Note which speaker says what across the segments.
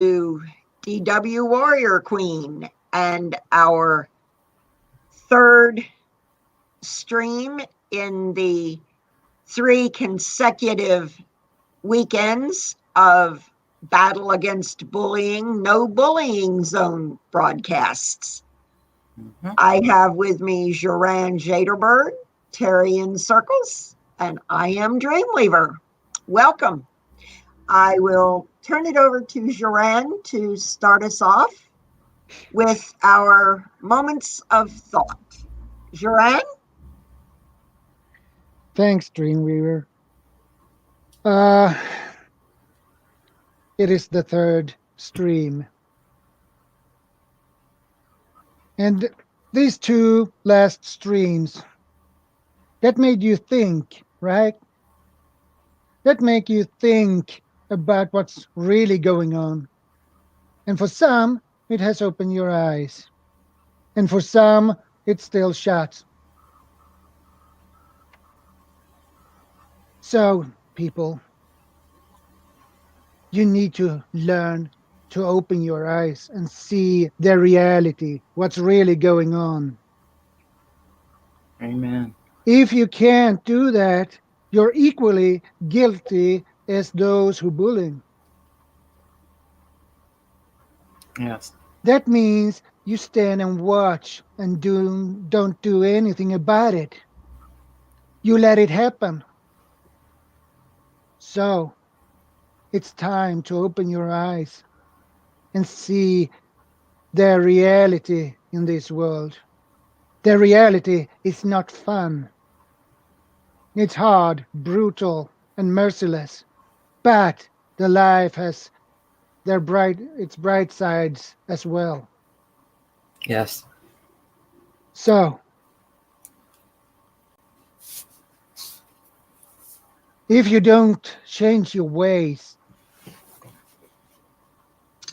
Speaker 1: to DW Warrior Queen and our third stream in the 3 consecutive weekends of Battle Against Bullying, No Bullying Zone broadcasts. I have with me Joran Jaderberg, Terri in Circles, and I am Dreamweaver. Welcome. I will turn it over to Joran to start us off with our moments of thought. Joran?
Speaker 2: Thanks, Dreamweaver. Uh, it is the third stream. And these 2 last streams, that made you think, right? That make you think about what's really going on. And for some, it has opened your eyes. And for some, it's still shut. So, people, you need to learn to open your eyes and see the reality, what's really going on.
Speaker 3: Amen.
Speaker 2: If you can't do that, you're equally guilty as those who bully.
Speaker 3: Yes.
Speaker 2: That means you stand and watch and don't do anything about it. You let it happen. So, it's time to open your eyes and see the reality in this world. The reality is not fun. It's hard, brutal, and merciless. But the life has its bright sides as well.
Speaker 3: Yes.
Speaker 2: So, if you don't change your ways,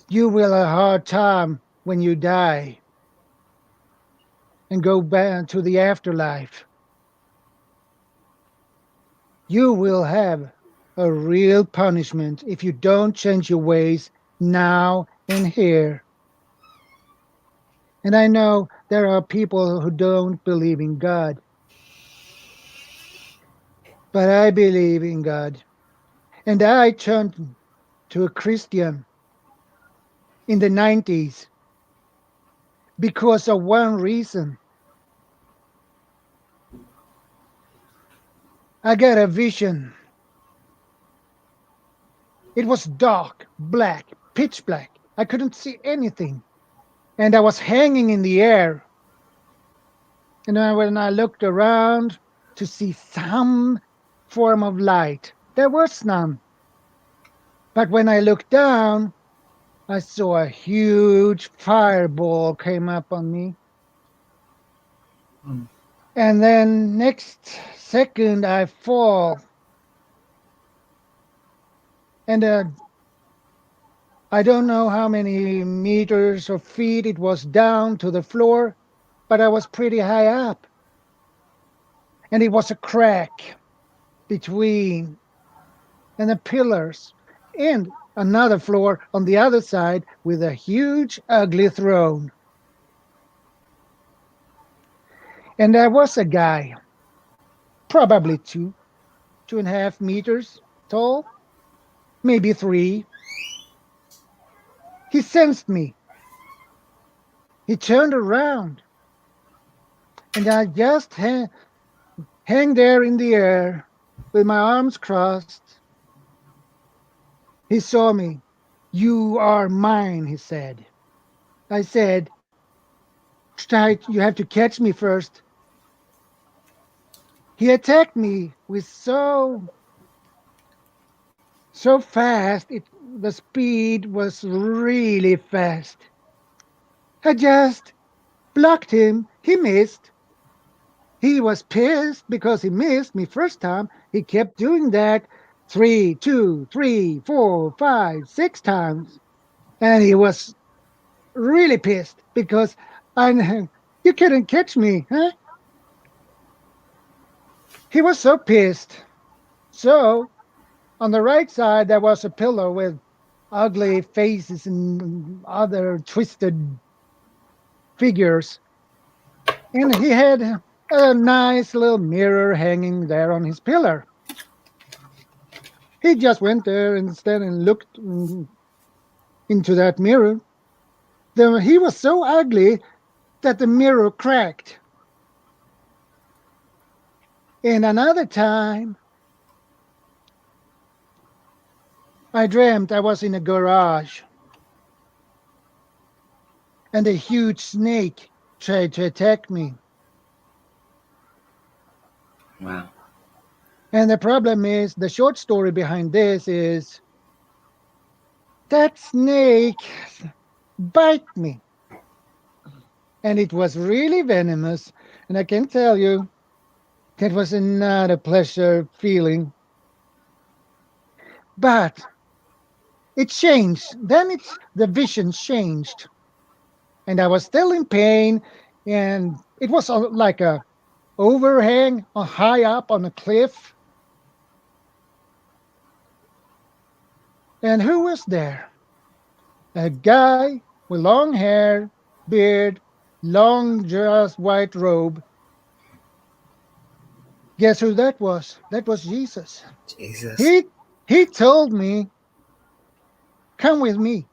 Speaker 2: you will have a hard time when you die and go back to the afterlife. You will have a real punishment if you don't change your ways now and here. And I know there are people who don't believe in God, but I believe in God. And I turned to a Christian in the 90s because of one reason. I got a vision. It was dark, black, pitch black. I couldn't see anything. And I was hanging in the air. And when I looked around to see some form of light, there was none. But when I looked down, I saw a huge fireball came up on me.
Speaker 3: Mm.
Speaker 2: And then next second I fall. And I don't know how many meters or feet it was down to the floor, but I was pretty high up. And it was a crack between and the pillars and another floor on the other side with a huge, ugly throne. And there was a guy, probably 2.5 meters tall, maybe 3. He sensed me. He turned around, and I just hang there in the air with my arms crossed. He saw me. "You are mine," he said. I said, "You have to catch me first." He attacked me with so fast. The speed was really fast. I just blocked him. He missed. He was pissed because he missed me first time. He kept doing that 3, 2, 3, 4, 5, 6 times. And he was really pissed because you couldn't catch me, huh? He was so pissed. So on the right side, there was a pillar with ugly faces and other twisted figures. And he had a nice little mirror hanging there on his pillar. He just went there instead and looked into that mirror. Then he was so ugly that the mirror cracked. And another time, I dreamt I was in a garage and a huge snake tried to attack me.
Speaker 3: Wow.
Speaker 2: And the problem is, the short story behind this is that snake bite me. And it was really venomous. And I can tell you, that was not a pleasure feeling. But it changed. Then the vision changed. And I was still in pain. And it was like a overhang high up on a cliff. And who was there? A guy with long hair, beard, long just white robe. Guess who that was? That was Jesus.
Speaker 3: Jesus.
Speaker 2: He told me, "Come with me,"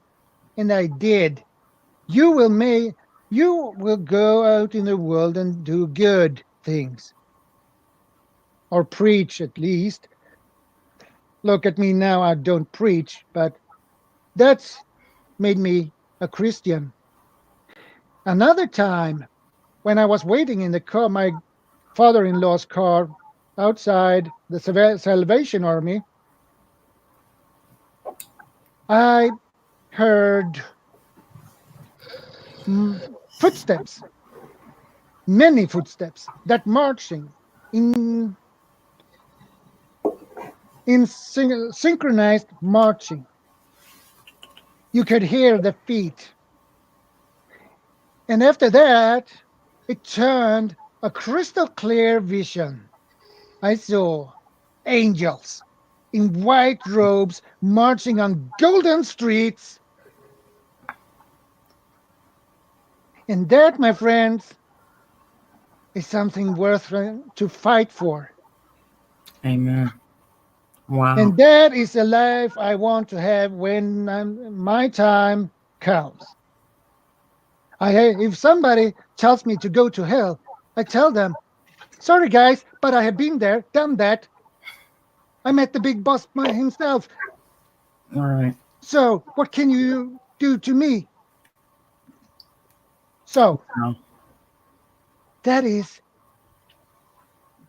Speaker 2: and I did. You will go out in the world and do good things, or preach at least. Look at me now, I don't preach, but that's made me a Christian. Another time, when I was waiting in the car, my father-in-law's car outside the Salvation Army, I heard footsteps, many footsteps, that marching in synchronized marching. You could hear the feet. And after that, it turned a crystal clear vision. I saw angels in white robes marching on golden streets. And that, my friends, is something worth to fight for.
Speaker 3: Amen. Wow.
Speaker 2: And that is the life I want to have when my time comes. If somebody tells me to go to hell, I tell them, sorry guys, but I have been there, done that. I met the big boss himself.
Speaker 3: All right.
Speaker 2: So what can you do to me? So
Speaker 3: Wow.
Speaker 2: that is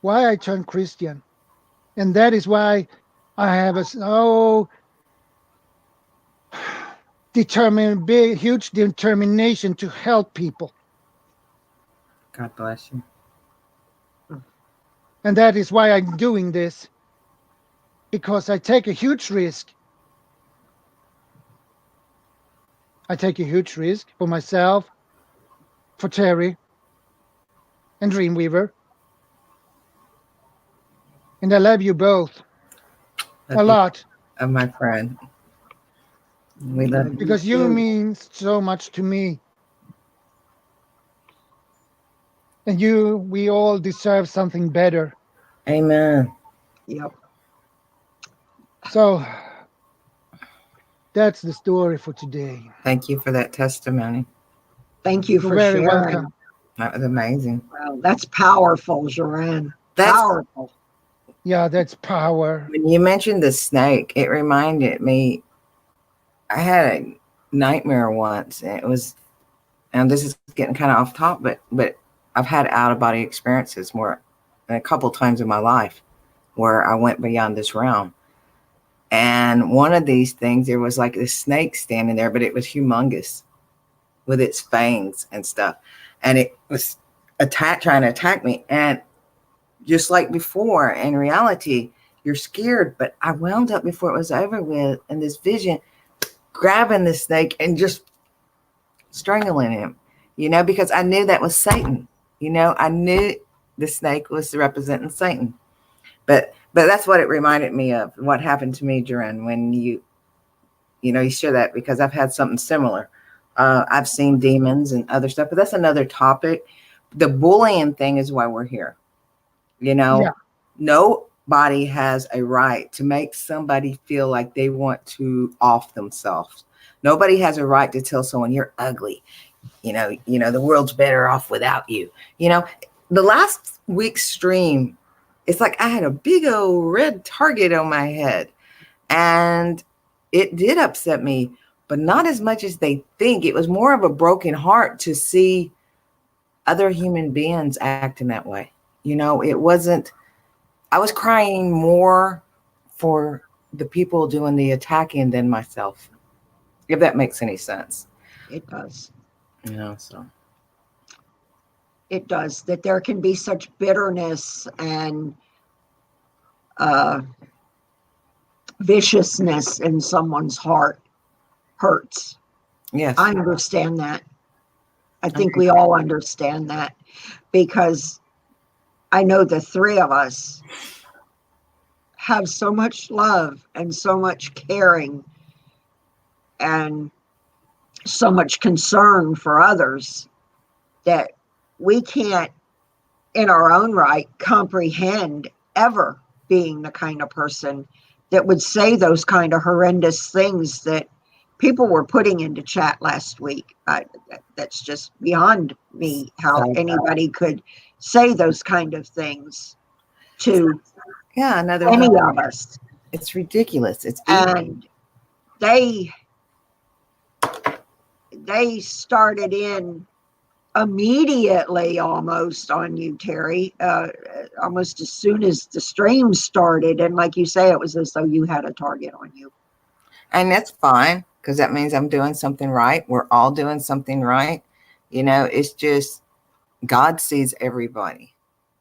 Speaker 2: why I turned Christian. And that is why I have a huge determination to help people.
Speaker 3: God bless you.
Speaker 2: And that is why I'm doing this. Because I take a huge risk. I take a huge risk for myself, for Terri, and Dreamweaver. And I love you both a
Speaker 3: Love you,
Speaker 2: lot
Speaker 3: my friend. We love you.
Speaker 2: because you mean so much to me. And we all deserve something better.
Speaker 3: Amen.
Speaker 1: Yep.
Speaker 2: So that's the story for today.
Speaker 3: Thank you for that testimony.
Speaker 1: Thank you
Speaker 2: You're
Speaker 1: for
Speaker 2: very
Speaker 1: sharing.
Speaker 2: welcome.
Speaker 3: That was amazing.
Speaker 1: Wow, that's powerful, Joran.
Speaker 3: That's
Speaker 1: Powerful.
Speaker 2: Yeah, that's power.
Speaker 3: when you mentioned the snake, it reminded me I had a nightmare once, and it was, and this is getting kind of off top, but I've had out of body experiences more a couple times in my life where I went beyond this realm. And one of these things, there was like this snake standing there, but it was humongous with its fangs and stuff. And it was trying to attack me. And just like before, in reality, you're scared. But I wound up before it was over with in this vision, grabbing the snake and just strangling him, because I knew that was Satan. I knew the snake was representing Satan. But that's what it reminded me of, what happened to me, Joran, when you you share that because I've had something similar. I've seen demons and other stuff, but that's another topic. The bullying thing is why we're here.
Speaker 2: Yeah.
Speaker 3: Nobody has a right to make somebody feel like they want to off themselves. Nobody has a right to tell someone you're ugly. The world's better off without you. The last week's stream, it's like I had a big old red target on my head, and it did upset me, but not as much as they think. It was more of a broken heart to see other human beings acting that way. It wasn't, I was crying more for the people doing the attacking than myself, if that makes any sense.
Speaker 1: It does.
Speaker 3: So.
Speaker 1: It does. That there can be such bitterness and viciousness in someone's heart hurts.
Speaker 3: Yes.
Speaker 1: I understand that. I think we all understand that, because I know the three of us have so much love and so much caring and so much concern for others that we can't, in our own right, comprehend ever being the kind of person that would say those kind of horrendous things that people were putting into chat last week. That's just beyond me, how anybody could say those kind of things to any of us.
Speaker 3: It's ridiculous. It's
Speaker 1: and they started in immediately almost on you, Terri, almost as soon as the stream started. And like you say, it was as though you had a target on you.
Speaker 3: And that's fine, because that means I'm doing something right. We're all doing something right. It's just God sees everybody.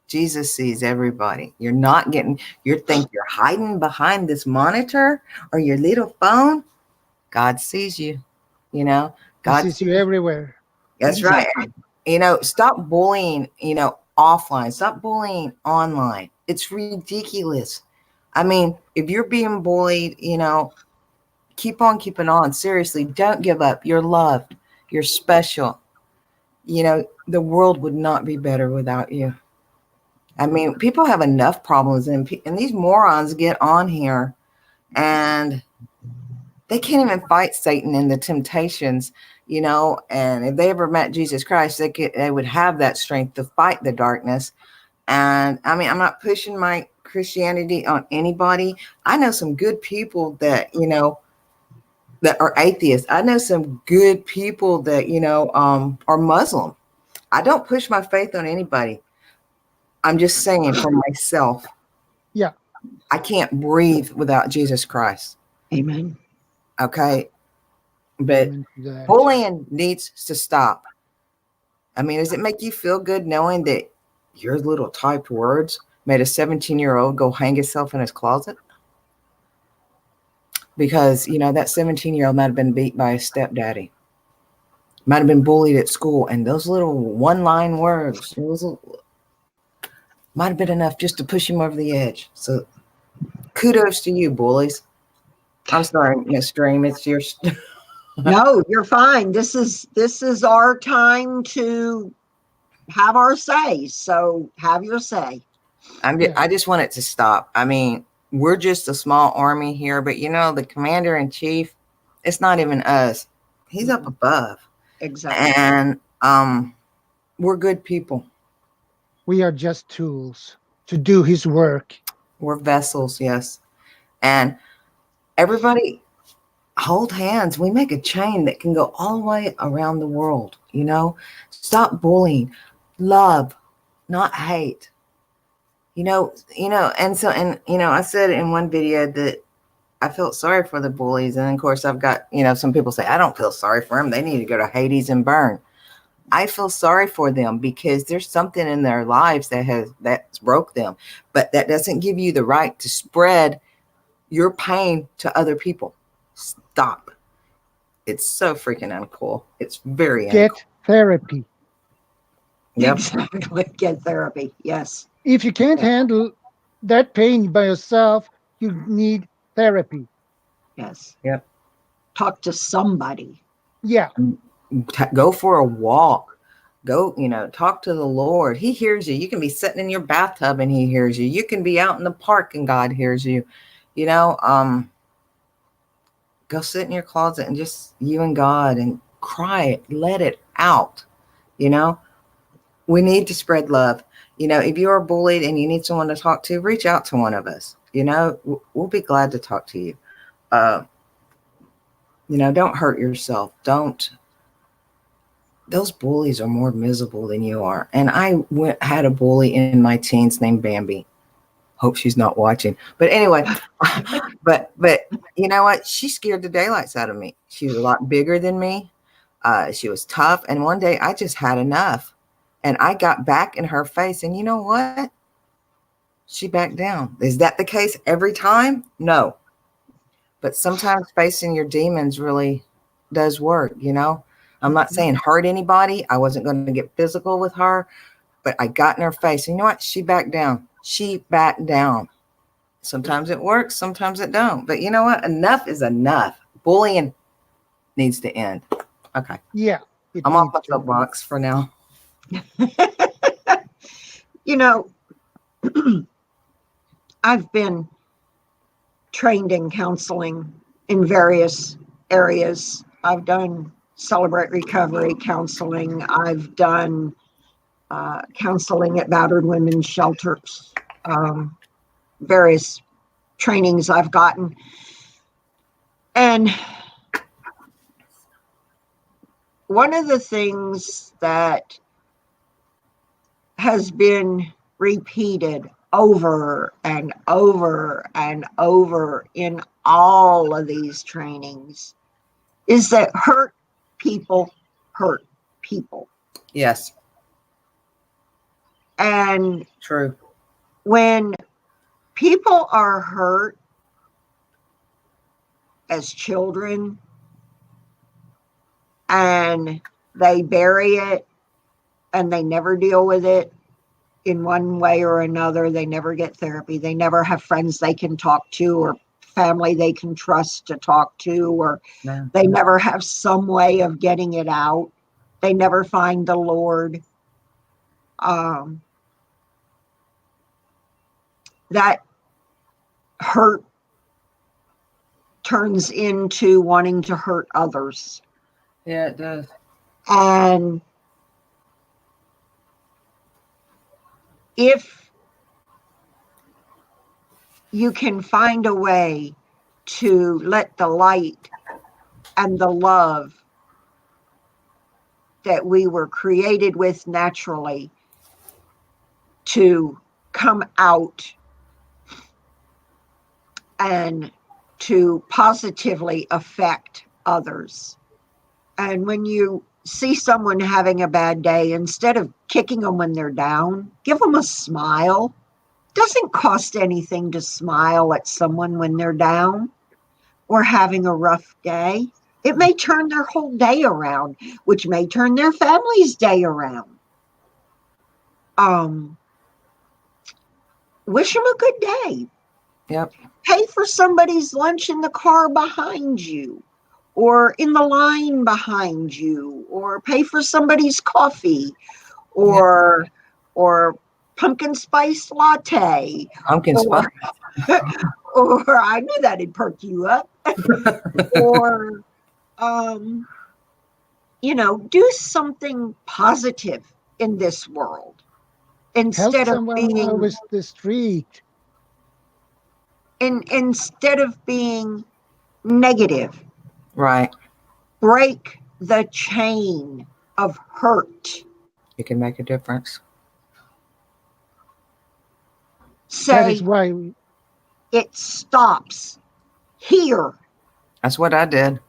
Speaker 3: Jesus sees everybody. You're not getting, you think you're hiding behind this monitor or your little phone. God sees you,
Speaker 2: God sees you everywhere.
Speaker 3: That's exactly right. Stop bullying, offline. Stop bullying online. It's ridiculous. I mean, if you're being bullied, keep on keeping on. Seriously, don't give up. You're loved. You're special. The world would not be better without you. I mean, people have enough problems, and these morons get on here and they can't even fight Satan and the temptations, and if they ever met Jesus Christ, they would have that strength to fight the darkness. And I mean, I'm not pushing my Christianity on anybody. I know some good people that, that are atheists. I know some good people that, are Muslim. I don't push my faith on anybody. I'm just saying for myself.
Speaker 2: Yeah.
Speaker 3: I can't breathe without Jesus Christ.
Speaker 1: Amen.
Speaker 3: Okay. But bullying needs to stop. I mean, does it make you feel good knowing that your little typed words made a 17-year-old go hang himself in his closet? Because, that 17-year-old might have been beat by his stepdaddy. Might have been bullied at school. And those little one-line words, might have been enough just to push him over the edge. So kudos to you, bullies. I'm sorry, Miss Dream. It's your...
Speaker 1: No, you're fine. This is our time to have our say. So have your say.
Speaker 3: I just want it to stop. I mean, we're just a small army here, but the commander in chief, it's not even us. He's up above.
Speaker 1: Exactly.
Speaker 3: And we're good people.
Speaker 2: We are just tools to do his work.
Speaker 3: We're vessels, yes. And everybody hold hands. We make a chain that can go all the way around the world, Stop bullying. Love, not hate. And so, I said in one video that I felt sorry for the bullies. And of course I've got, some people say, I don't feel sorry for them. They need to go to Hades and burn. I feel sorry for them because there's something in their lives that's broke them, but that doesn't give you the right to spread your pain to other people. Stop. It's so freaking uncool. It's very
Speaker 2: Get
Speaker 3: uncool.
Speaker 2: Therapy.
Speaker 3: Yep.
Speaker 1: Exactly. Get therapy. Yes.
Speaker 2: If you can't handle that pain by yourself, you need therapy.
Speaker 1: Yes.
Speaker 3: Yep.
Speaker 1: talk to somebody.
Speaker 2: Yeah.
Speaker 3: Go for a walk. Go, talk to the Lord. He hears you. You can be sitting in your bathtub and he hears you. You can be out in the park and God hears you. Go sit in your closet and just you and God and cry it, let it out. We need to spread love. If you are bullied and you need someone to talk to, reach out to one of us. We'll be glad to talk to you. Don't hurt yourself. Those bullies are more miserable than you are. And I had a bully in my teens named Bambi. Hope she's not watching. But anyway, but you know what? She scared the daylights out of me. She was a lot bigger than me. She was tough. And one day I just had enough. And I got back in her face. And you know what? She backed down. Is that the case every time? No. But sometimes facing your demons really does work, I'm not saying hurt anybody. I wasn't going to get physical with her, but I got in her face. And you know what? She backed down. Sometimes it works, sometimes it don't. But you know what? Enough is enough. Bullying needs to end. Okay.
Speaker 2: Yeah.
Speaker 3: I'm off my soapbox for now.
Speaker 1: I've been trained in counseling in various areas. I've done Celebrate Recovery counseling. I've done counseling at battered women's shelters, various trainings I've gotten. And one of the things that has been repeated over and over and over in all of these trainings is that hurt people hurt people.
Speaker 3: Yes.
Speaker 1: And
Speaker 3: true.
Speaker 1: When people are hurt as children and they bury it and they never deal with it in one way or another, they never get therapy, they never have friends they can talk to or family they can trust to talk to, or they never have some way of getting it out, they never find the Lord, that hurt turns into wanting to hurt others.
Speaker 3: Yeah, it does.
Speaker 1: And if you can find a way to let the light and the love that we were created with naturally to come out and to positively affect others. And when you see someone having a bad day, instead of kicking them when they're down, give them a smile. Doesn't cost anything to smile at someone when they're down or having a rough day. It may turn their whole day around, which may turn their family's day around. Wish them a good day.
Speaker 3: Yep.
Speaker 1: Pay for somebody's lunch in the car behind you or in the line behind you, or pay for somebody's coffee or pumpkin spice latte.
Speaker 3: Pumpkin spice.
Speaker 1: Or I knew that'd perk you up. Or, do something positive in this world instead
Speaker 2: Help
Speaker 1: of
Speaker 2: someone
Speaker 1: being
Speaker 2: over the street.
Speaker 1: Instead of being negative.
Speaker 3: Right.
Speaker 1: Break the chain of hurt.
Speaker 3: You can make a difference.
Speaker 1: Say,
Speaker 2: That is why
Speaker 1: it stops here.
Speaker 3: That's what I did.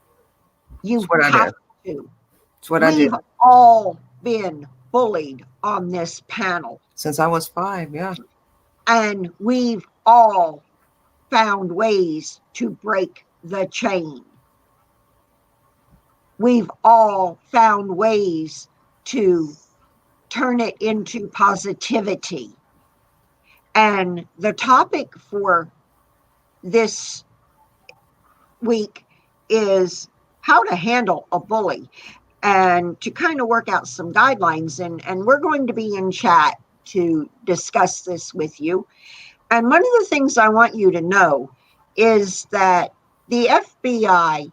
Speaker 1: You
Speaker 3: That's what I
Speaker 1: have
Speaker 3: did.
Speaker 1: to.
Speaker 3: That's what I did.
Speaker 1: We've all been bullied on this panel.
Speaker 3: Since I was 5, yeah.
Speaker 1: And we've all found ways to break the chain. We've all found ways to turn it into positivity. And the topic for this week is how to handle a bully and to kind of work out some guidelines. And we're going to be in chat to discuss this with you. And one of the things I want you to know is that the FBI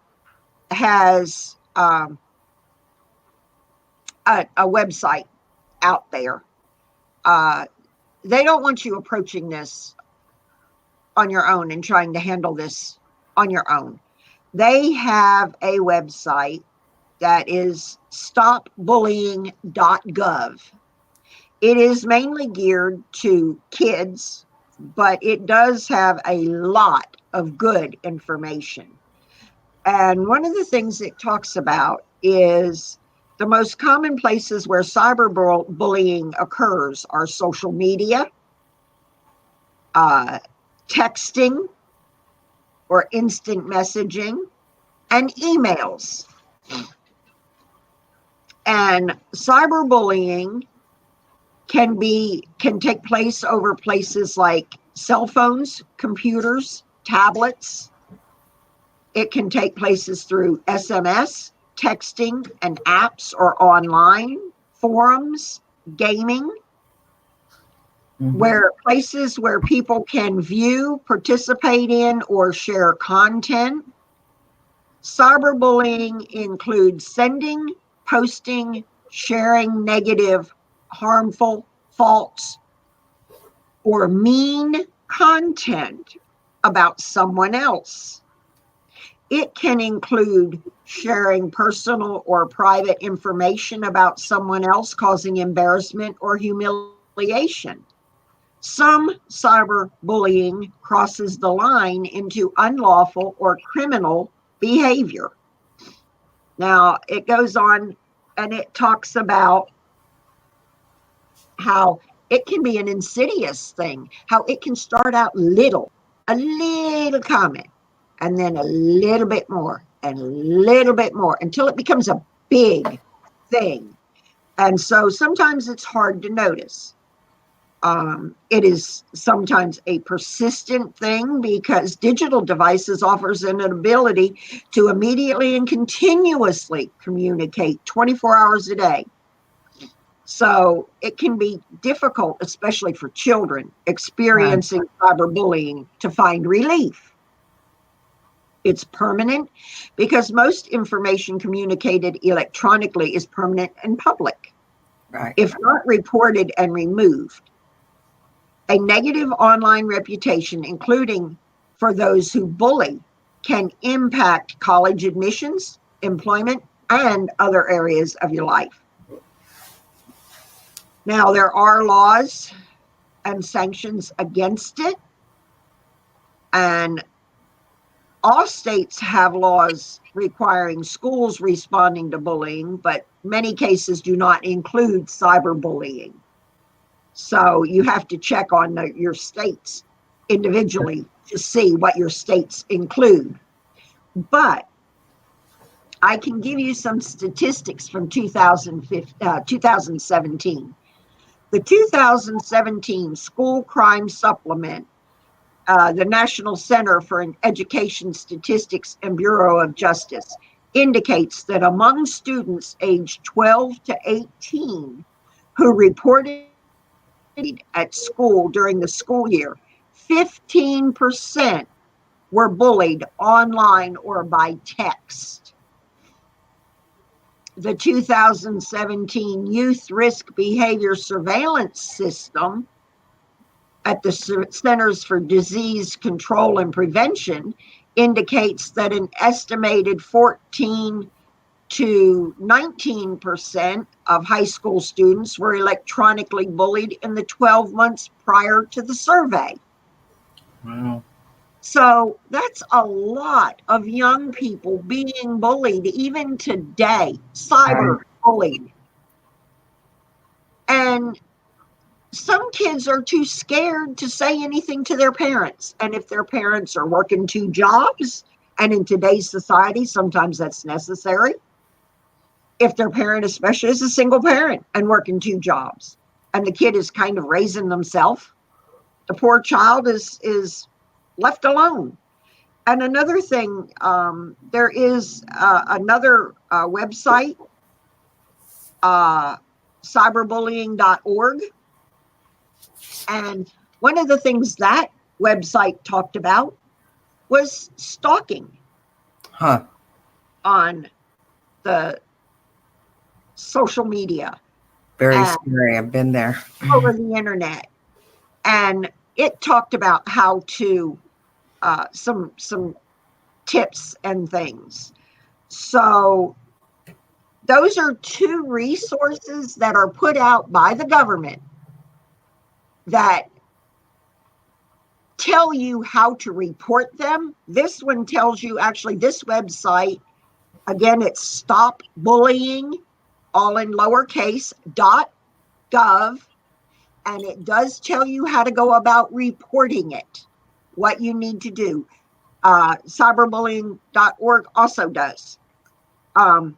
Speaker 1: has a website out there. They don't want you approaching this on your own and trying to handle this on your own. They have a website that is stopbullying.gov. It is mainly geared to kids, but it does have a lot of good information. And one of the things it talks about is the most common places where cyberbullying occurs are social media, texting or instant messaging, and emails. And cyberbullying can take place over places like cell phones, computers, tablets. It can take places through SMS, texting, and apps, or online forums, gaming, where places where people can view, participate in, or share content. Cyberbullying includes sending, posting, sharing negative, harmful, false, or mean content about someone else. It can include sharing personal or private information about someone else, causing embarrassment or humiliation. Some cyberbullying crosses the line into unlawful or criminal behavior. Now, it goes on and it talks about how it can be an insidious thing, how it can start out a little comment, and then a little bit more, and a little bit more, until it becomes a big thing. And so sometimes it's hard to notice. It is sometimes a persistent thing because digital devices offers an ability to immediately and continuously communicate 24 hours a day. So it can be difficult, especially for children experiencing cyberbullying, to find relief. It's permanent because most information communicated electronically is permanent and public.
Speaker 3: Right.
Speaker 1: If not reported and removed. A negative online reputation, including for those who bully, can impact college admissions, employment, and other areas of your life. Now, there are laws and sanctions against it, and all states have laws requiring schools responding to bullying, but many cases do not include cyberbullying. So you have to check on your states individually to see what your states include. But I can give you some statistics from 2017. The 2017 School Crime Supplement, the National Center for Education Statistics and Bureau of Justice, indicates that among students aged 12 to 18 who reported at school during the school year, 15% were bullied online or by text. The 2017 Youth Risk Behavior Surveillance System at the Centers for Disease Control and Prevention indicates that an estimated 14 to 19% of high school students were electronically bullied in the 12 months prior to the survey.
Speaker 3: Wow.
Speaker 1: So that's a lot of young people being bullied, even today, cyber bullied. And some kids are too scared to say anything to their parents. And if their parents are working 2 jobs, and in today's society, sometimes that's necessary. If their parent, especially, is a single parent and working 2 jobs, and the kid is kind of raising themselves, the poor child is left alone. And another thing, there is another website, uh, cyberbullying.org. And one of the things that website talked about was stalking
Speaker 3: Huh.
Speaker 1: on the social media
Speaker 3: Very
Speaker 1: and
Speaker 3: scary. I've been there.
Speaker 1: over the internet. And it talked about how to some tips and things. So those are two resources that are put out by the government that tell you how to report them. This one tells you, actually, this website, again, it's Stop Bullying, all in lowercase, .gov, and it does tell you how to go about reporting it, what you need to do. Cyberbullying.org also does. And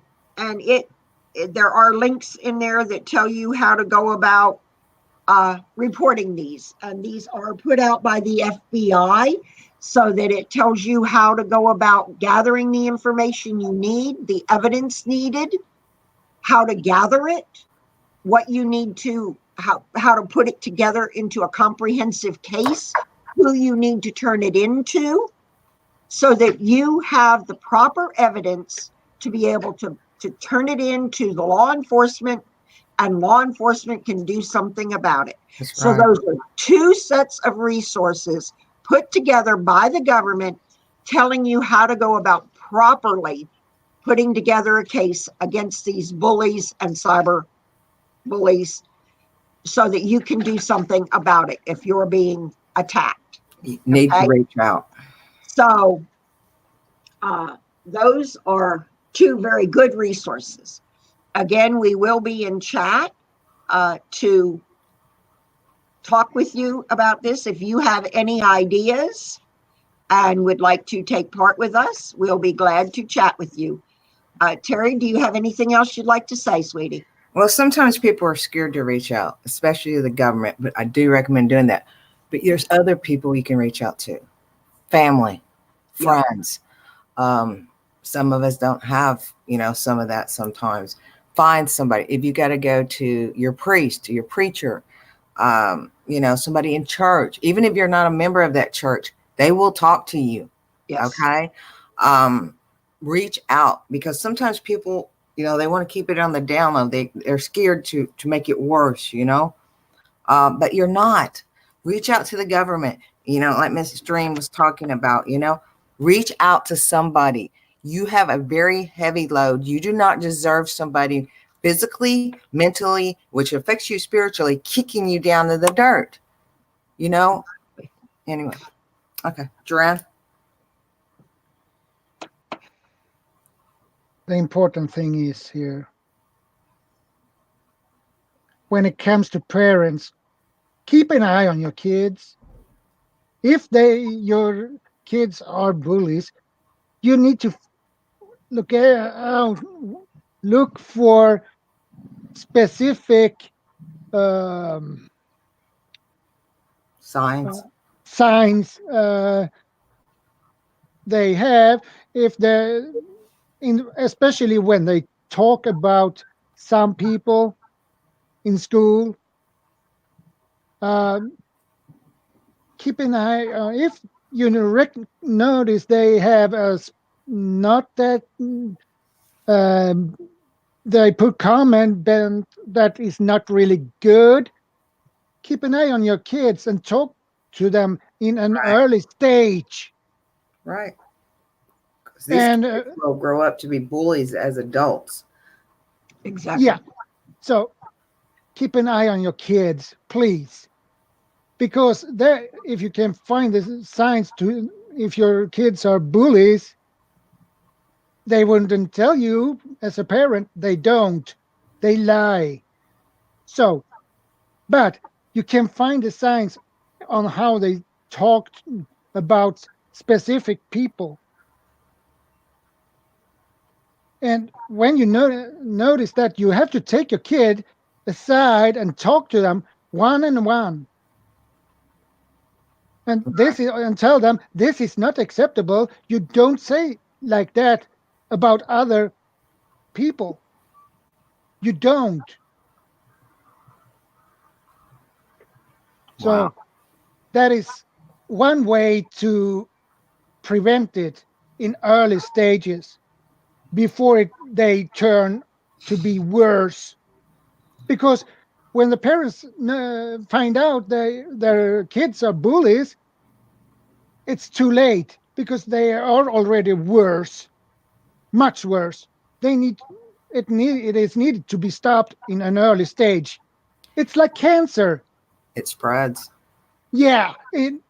Speaker 1: there are links in there that tell you how to go about reporting these. And these are put out by the FBI so that it tells you how to go about gathering the information you need, the evidence needed, how to gather it, what you need to, how to put it together into a comprehensive case, who you need to turn it into, so that you have the proper evidence to be able to turn it into the law enforcement, and law enforcement can do something about it.
Speaker 3: That's
Speaker 1: So
Speaker 3: right.
Speaker 1: those are two sets of resources put together by the government telling you how to go about properly putting together a case against these bullies and cyber bullies so that you can do something about it if you're being attacked.
Speaker 3: You need to
Speaker 1: Okay.
Speaker 3: reach out.
Speaker 1: So those are two very good resources. Again, we will be in chat to talk with you about this. If you have any ideas and would like to take part with us, we'll be glad to chat with you. Terri, do you have anything else you'd like to say, sweetie?
Speaker 3: Well, sometimes people are scared to reach out, especially the government, but I do recommend doing that. But there's other people you can reach out to, family, friends. Some of us don't have, some of that sometimes. Find somebody. If you got to go to your priest, to your preacher, somebody in church, even if you're not a member of that church, they will talk to you.
Speaker 1: Yes.
Speaker 3: Okay. Reach out, because sometimes people, they want to keep it on the down low. They're scared to make it worse, but you're not. Reach out to the government, like Mrs. Dream was talking about, reach out to somebody. You have a very heavy load. You do not deserve somebody physically, mentally, which affects you spiritually, kicking you down to the dirt, Anyway. Okay. Joran?
Speaker 2: The important thing is here, when it comes to parents, keep an eye on your kids. If your kids are bullies, you need to look for specific um,
Speaker 3: Signs.
Speaker 2: signs they have. If especially when they talk about some people in school, keep an eye. If you notice they have not that they put comment then that is not really good, keep an eye on your kids and talk to them in an early stage.
Speaker 3: Right. Because these
Speaker 2: And
Speaker 3: kids will grow up to be bullies as adults.
Speaker 1: Exactly.
Speaker 2: yeah, so keep an eye on your kids, please, because if you can find the signs to, if your kids are bullies, they wouldn't tell you as a parent. They don't. They lie. So, but you can find the signs on how they talked about specific people. And when you notice that, you have to take your kid aside and talk to them one on one. And this is, and tell them this is not acceptable. You don't say like that about other people. You don't.
Speaker 3: Wow.
Speaker 2: So that is one way to prevent it in early stages before they turn to be worse. Because when the parents find out their kids are bullies, it's too late because they are already worse, much worse. They need it is needed to be stopped in an early stage. It's like cancer.
Speaker 3: It spreads.
Speaker 2: Yeah, you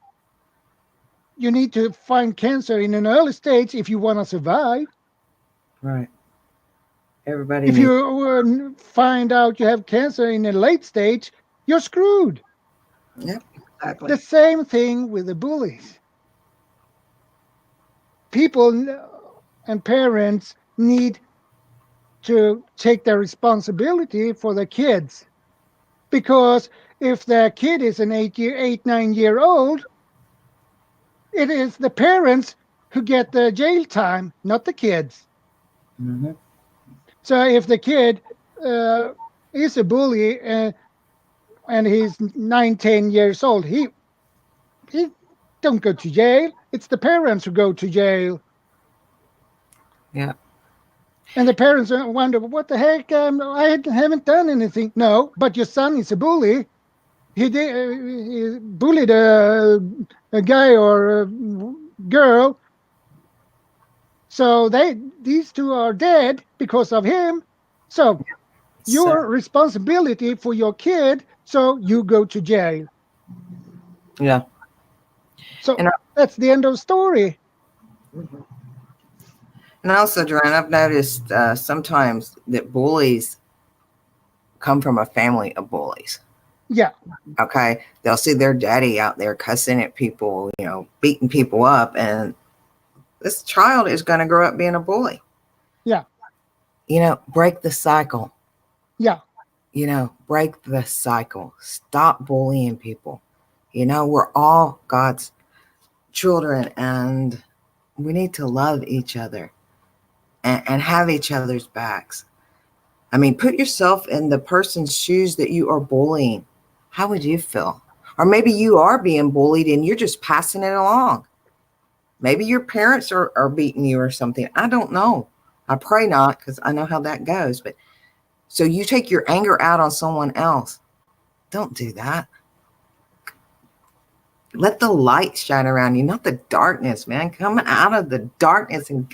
Speaker 2: need to find cancer in an early stage if you want to survive.
Speaker 3: Right. Everybody
Speaker 2: If
Speaker 3: needs.
Speaker 2: you find out you have cancer in a late stage, you're screwed.
Speaker 3: Yeah.
Speaker 2: The
Speaker 1: Exactly.
Speaker 2: same thing with the bullies. People and parents need to take their responsibility for the kids, because if the kid is an 9 year old, it is the parents who get the jail time, not the kids.
Speaker 3: Mm-hmm.
Speaker 2: So if the kid uh, is a bully and he's 9, 10 years old, he don't go to jail. It's the parents who go to jail.
Speaker 3: Yeah.
Speaker 2: And the parents wonder, what the heck? I haven't done anything. No, but your son is a bully. He bullied a guy or a girl. So these two are dead because of him. So
Speaker 3: So
Speaker 2: your responsibility for your kid. So you go to jail.
Speaker 3: yeah.
Speaker 2: So
Speaker 3: And
Speaker 2: that's the end of the story.
Speaker 1: Mhm.
Speaker 3: and also, Joanne, I've noticed sometimes that bullies come from a family of bullies.
Speaker 2: Yeah,
Speaker 3: Okay, they'll see their daddy out there cussing at people, beating people up, and this child is going to grow up being a bully.
Speaker 2: yeah,
Speaker 3: Break the cycle.
Speaker 2: yeah.
Speaker 3: Break the cycle. Stop bullying people. We're all God's children, and we need to love each other and have each other's backs. I mean, put yourself in the person's shoes that you are bullying. How would you feel? Or maybe you are being bullied and you're just passing it along. Maybe your parents are beating you or something. I don't know. I pray not, because I know how that goes. But so you take your anger out on someone else. Don't do that. Let the light shine around you, not the darkness, man. Come out of the darkness and,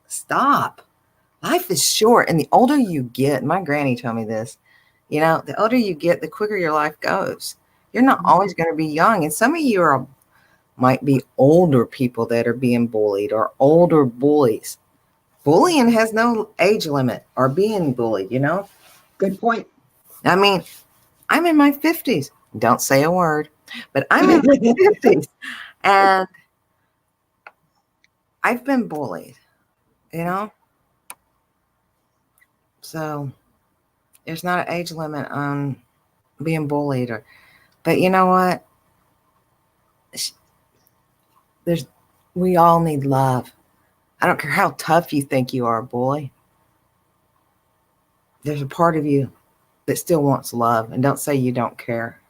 Speaker 3: stop. Life is short. And the older you get, my granny told me this, the older you get, the quicker your life goes. You're not always going to be young. And some of you might be older people that are being bullied or older bullies. Bullying has no age limit, or being bullied.
Speaker 1: Good point.
Speaker 3: I mean, I'm in my 50s. Don't say a word, but I'm in my 50s and I've been bullied, you know? So there's not an age limit on being bullied, but you know what? There's we all need love. I don't care how tough you think you are, boy. There's a part of you that still wants love, and don't say you don't care,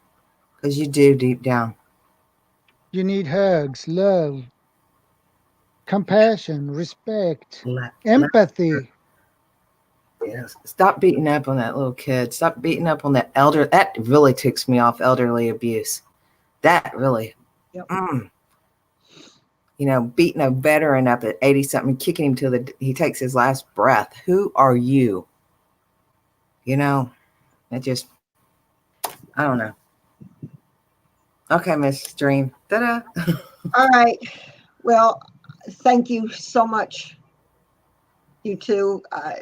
Speaker 3: because you do deep down.
Speaker 2: You need hugs, love, compassion, respect,
Speaker 3: Let
Speaker 2: empathy.
Speaker 3: Yes. Stop beating up on that little kid. Stop beating up on that elder. That really ticks me off, elderly abuse. That really,
Speaker 1: Yep.
Speaker 3: mm, beating a veteran up at 80 something, kicking him till he takes his last breath. Who are you? It just, I don't know. Okay, Miss Dream. Ta-da.
Speaker 1: All right. Well, thank you so much, you two. I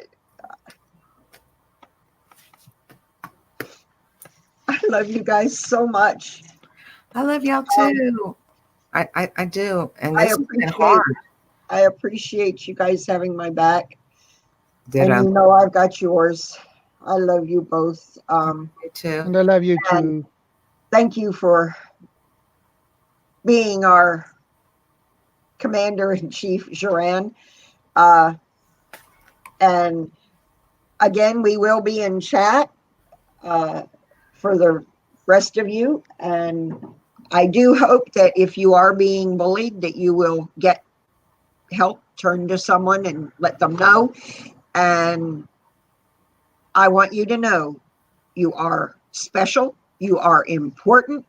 Speaker 1: love you guys so much.
Speaker 3: I love y'all too. I do. And
Speaker 1: I
Speaker 3: this has been
Speaker 1: appreciate
Speaker 3: hard.
Speaker 1: I appreciate you guys having my back, and
Speaker 3: Ditto.
Speaker 1: I've got yours. I love you both.
Speaker 3: You too.
Speaker 2: And I love you
Speaker 1: And
Speaker 2: too.
Speaker 1: thank you for being our Commander-in-Chief, Joran. And again, we will be in chat for the rest of you. And I do hope that if you are being bullied, that you will get help, turn to someone and let them know. And I want you to know you are special, you are important,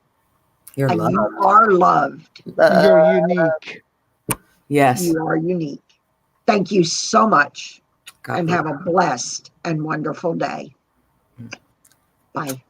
Speaker 3: You're
Speaker 1: and
Speaker 3: loved.
Speaker 1: you are loved.
Speaker 2: You're unique.
Speaker 3: Yes.
Speaker 1: You are unique. Thank you so much,
Speaker 3: God
Speaker 1: and
Speaker 3: bless.
Speaker 1: have a blessed and wonderful day. Bye.